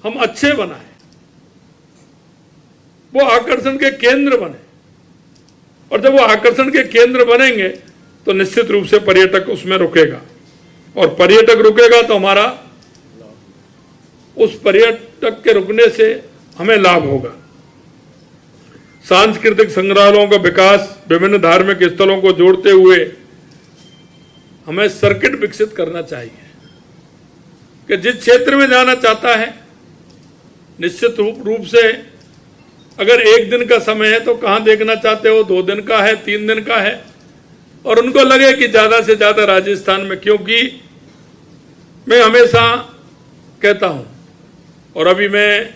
हम अच्छे बनाए, वो आकर्षण के केंद्र बने। और जब वो आकर्षण के केंद्र बनेंगे तो निश्चित रूप से पर्यटक उसमें रुकेगा, और पर्यटक रुकेगा तो हमारा उस पर्यटक के रुकने से हमें लाभ होगा। सांस्कृतिक संग्रहालयों का विकास, विभिन्न धार्मिक स्थलों को जोड़ते हुए हमें सर्किट विकसित करना चाहिए कि जिस क्षेत्र में जाना चाहता है निश्चित रूप से, अगर एक दिन का समय है तो कहाँ देखना चाहते हो, 2 दिन का है, 3 दिन का है, और उनको लगे कि ज़्यादा से ज़्यादा राजस्थान में। क्योंकि मैं हमेशा कहता हूँ, और अभी मैं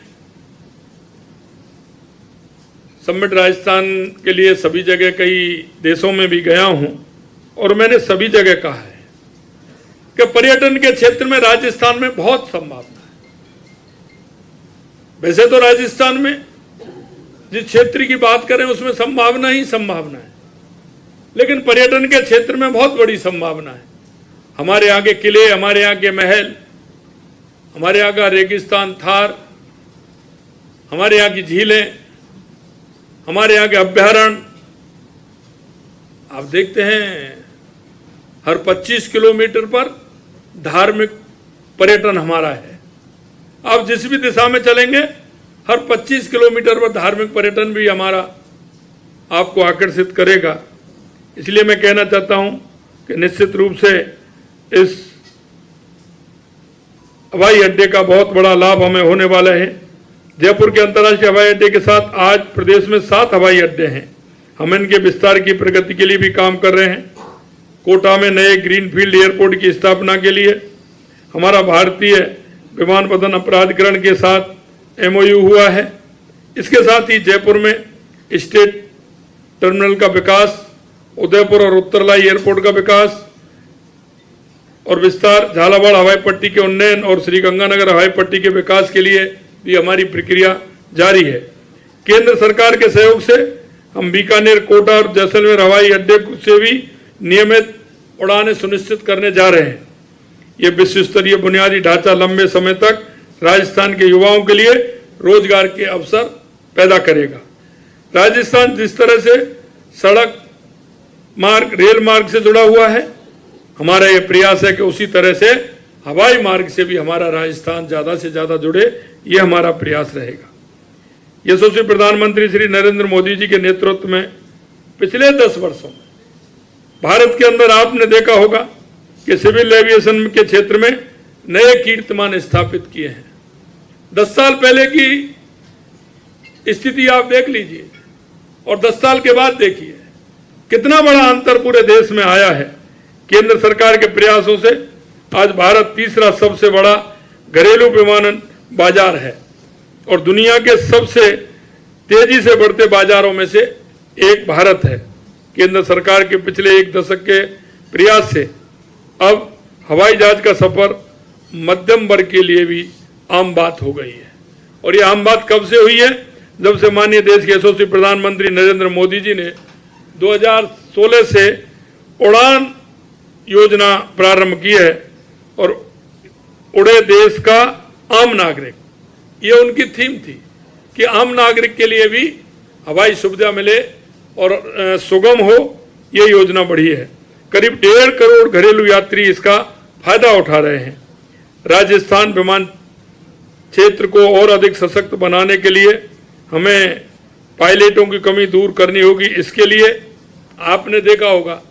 समिट राजस्थान के लिए सभी जगह कई देशों में भी गया हूँ, और मैंने सभी जगह कहा है कि पर्यटन के क्षेत्र में राजस्थान में बहुत संभावना है। वैसे तो राजस्थान में जिस क्षेत्र की बात करें उसमें संभावना ही संभावना है, लेकिन पर्यटन के क्षेत्र में बहुत बड़ी संभावना है। हमारे यहाँ के किले, हमारे यहाँ के महल, हमारे यहाँ का रेगिस्तान थार, हमारे यहाँ की झीलें, हमारे यहाँ के अभ्यारण्य, आप देखते हैं हर 25 किलोमीटर पर धार्मिक पर्यटन हमारा है। आप जिस भी दिशा में चलेंगे हर 25 किलोमीटर पर धार्मिक पर्यटन भी हमारा आपको आकर्षित करेगा। इसलिए मैं कहना चाहता हूं कि निश्चित रूप से इस हवाई अड्डे का बहुत बड़ा लाभ हमें होने वाला है। जयपुर के अंतर्राष्ट्रीय हवाई अड्डे के साथ आज प्रदेश में 7 हवाई अड्डे हैं। हम इनके विस्तार की प्रगति के लिए भी काम कर रहे हैं। कोटा में नए ग्रीनफील्ड एयरपोर्ट की स्थापना के लिए हमारा भारतीय विमानपत्तन अपराधिकरण के साथ MOU हुआ है। इसके साथ ही जयपुर में स्टेट टर्मिनल का विकास, उदयपुर और उत्तरलाई एयरपोर्ट का विकास और विस्तार, झालावाड़ हवाई पट्टी के उन्नयन और श्रीगंगानगर हवाई पट्टी के विकास के लिए भी हमारी प्रक्रिया जारी है। केंद्र सरकार के सहयोग से हम बीकानेर, कोटा और जैसलमेर हवाई अड्डे से भी नियमित उड़ानें सुनिश्चित करने जा रहे हैं। ये विश्व स्तरीय बुनियादी ढांचा लंबे समय तक राजस्थान के युवाओं के लिए रोजगार के अवसर पैदा करेगा। राजस्थान जिस तरह से सड़क मार्ग, रेल मार्ग से जुड़ा हुआ है, हमारा ये प्रयास है कि उसी तरह से हवाई मार्ग से भी हमारा राजस्थान ज्यादा से ज्यादा जुड़े, ये हमारा प्रयास रहेगा। यशस्वी प्रधानमंत्री श्री नरेंद्र मोदी जी के नेतृत्व में पिछले 10 वर्षों में भारत के अंदर आपने देखा होगा कि सिविल एविएशन के क्षेत्र में नए कीर्तिमान स्थापित किए हैं। 10 साल पहले की स्थिति आप देख लीजिए और 10 साल के बाद देखिए कितना बड़ा अंतर पूरे देश में आया है। केंद्र सरकार के प्रयासों से आज भारत तीसरा सबसे बड़ा घरेलू विमानन बाजार है और दुनिया के सबसे तेजी से बढ़ते बाजारों में से एक भारत है। केंद्र सरकार के पिछले 1 दशक के प्रयास से अब हवाई जहाज का सफर मध्यम वर्ग के लिए भी आम बात हो गई है। और ये आम बात कब से हुई है? जब से माननीय देश के यशस्वी प्रधानमंत्री नरेंद्र मोदी जी ने 2016 से उड़ान योजना प्रारंभ की है और उड़े देश का आम नागरिक, ये उनकी थीम थी कि आम नागरिक के लिए भी हवाई सुविधा मिले और सुगम हो, ये योजना बढ़ी है। करीब 1.5 करोड़ घरेलू यात्री इसका फायदा उठा रहे हैं। राजस्थान विमान क्षेत्र को और अधिक सशक्त बनाने के लिए हमें पायलटों की कमी दूर करनी होगी। इसके लिए आपने देखा होगा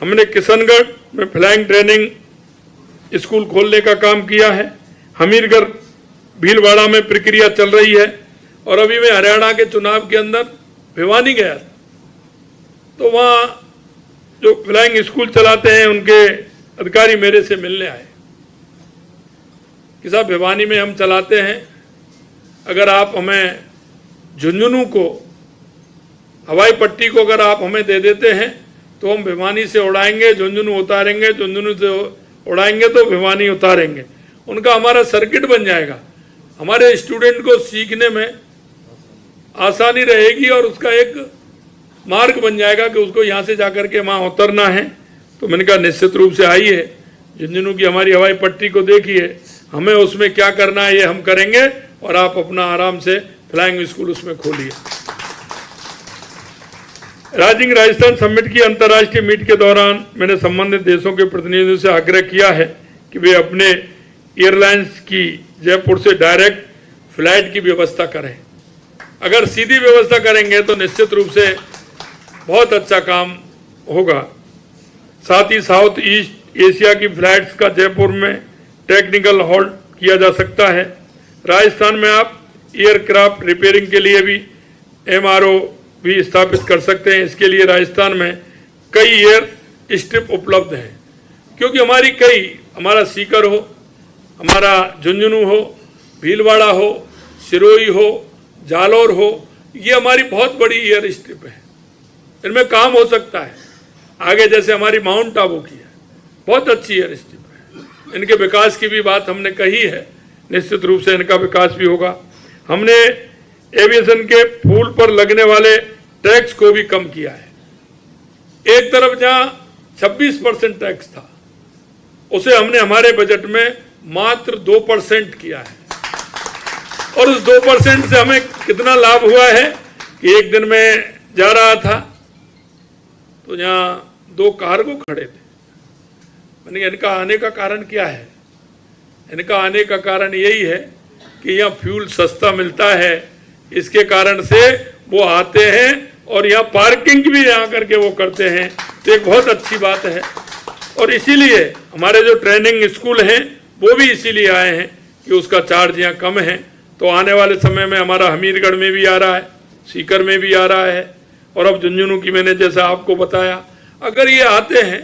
हमने किशनगढ़ में फ्लाइंग ट्रेनिंग स्कूल खोलने का काम किया है। हमीरगढ़, भीलवाड़ा में प्रक्रिया चल रही है और अभी मैं हरियाणा के चुनाव के अंदर भिवानी गया तो वहाँ जो फ्लाइंग स्कूल चलाते हैं उनके अधिकारी मेरे से मिलने आए कि साहब भिवानी में हम चलाते हैं, अगर आप हमें झुंझुनू को हवाई पट्टी को अगर आप हमें दे देते हैं तो हम भिवानी से उड़ाएंगे, झुंझुनू उतारेंगे, झुंझुनू से उड़ाएंगे तो भिवानी उतारेंगे। उनका हमारा सर्किट बन जाएगा, हमारे स्टूडेंट को सीखने में आसानी रहेगी और उसका एक मार्ग बन जाएगा कि उसको यहाँ से जाकर के वहाँ उतरना है। तो मैंने कहा निश्चित रूप से आइए, झुंझुनू की हमारी हवाई पट्टी को देखिए, हमें उसमें क्या करना है ये हम करेंगे और आप अपना आराम से फ्लाइंग स्कूल उसमें खोलिए। राइजिंग राजस्थान समिट की अंतर्राष्ट्रीय मीट के दौरान मैंने संबंधित देशों के प्रतिनिधियों से आग्रह किया है कि वे अपने एयरलाइंस की जयपुर से डायरेक्ट फ्लाइट की व्यवस्था करें। अगर सीधी व्यवस्था करेंगे तो निश्चित रूप से बहुत अच्छा काम होगा। साथ ही साउथ ईस्ट एशिया की फ्लाइट्स का जयपुर में टेक्निकल होल्ड किया जा सकता है। राजस्थान में आप एयरक्राफ्ट रिपेयरिंग के लिए भी MRO भी स्थापित कर सकते हैं। इसके लिए राजस्थान में कई एयर स्ट्रिप उपलब्ध हैं, क्योंकि हमारा सीकर हो, हमारा झुंझुनू हो, भीलवाड़ा हो, सिरोही हो, जालौर हो, ये हमारी बहुत बड़ी एयर स्ट्रिप है। इनमें काम हो सकता है आगे, जैसे हमारी माउंट आबू की है, बहुत अच्छी एयर स्ट्रिप है। इनके विकास की भी बात हमने कही है, निश्चित रूप से इनका विकास भी होगा। हमने एविएशन के फूल पर लगने वाले टैक्स को भी कम किया है। एक तरफ जहां 26% टैक्स था, उसे हमने हमारे बजट में मात्र 2% किया है। और उस 2% से हमें कितना लाभ हुआ है कि एक दिन में जा रहा था तो यहाँ 2 कार्गो खड़े थे। मैंने इनका आने का कारण क्या है? इनका आने का कारण यही है कि यहाँ फ्यूल सस्ता मिलता है, इसके कारण से वो आते हैं और यहाँ पार्किंग भी यहाँ करके वो करते हैं। तो एक बहुत अच्छी बात है। और इसीलिए हमारे जो ट्रेनिंग स्कूल हैं वो भी इसीलिए आए हैं कि उसका चार्ज यहाँ कम है। तो आने वाले समय में हमारा हमीरगढ़ में भी आ रहा है, सीकर में भी आ रहा है, और अब झुंझुनू की मैंने जैसा आपको बताया, अगर ये आते हैं